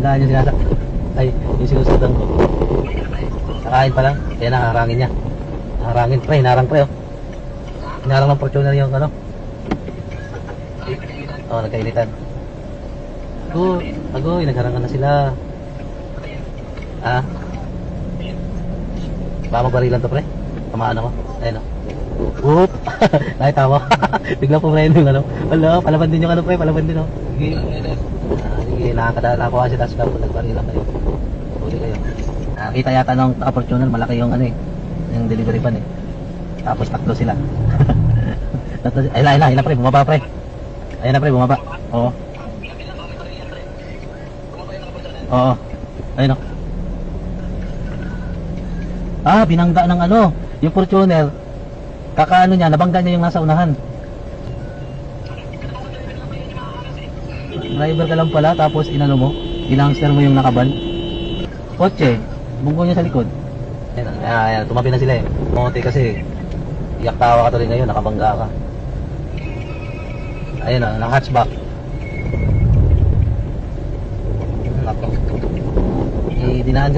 nabanggaan yung sinasa. Ay, yung sinusundan ko. Nakain pa lang. Kaya nakaharangin niya. Nakaharangin pre, hinarang pre oh. Hinarang ng Fortuner yung ano. Oh, nagkainitan. Agoy, nagharangan na sila. Ah. Baka magbarilan to pre. Tamaan ako. Ayun oh. Whoop! Nakita mo? Bigla po pre yung ano. Wala, palaban din yung ano pre, palaban din oh. Sige. Sige, nakakuha si Tasca po, nagbarilan kayo. Huli kayo. Nakita yata nung Fortuner, malaki yung ano eh. Yung delivery van eh. Tapos tatlo sila. Ayun na pre, bumaba pre. Ayun na pre, bumaba. Oo. Oo. Ayun o. Ah, binangga ng ano. Yung Fortuner. Kakaano niya, nabangga niya yung nasa unahan. Driver ka lang pala, tapos inano mo. Inangster mo yung nakaban. Kotse, bunggo niya sa likod. Ayan, tumabi na sila eh. Monte kasi iyak tawa ka to rin ngayon, nakabangga ka. Ayun o, naka-hatchback. Nako. Dinaan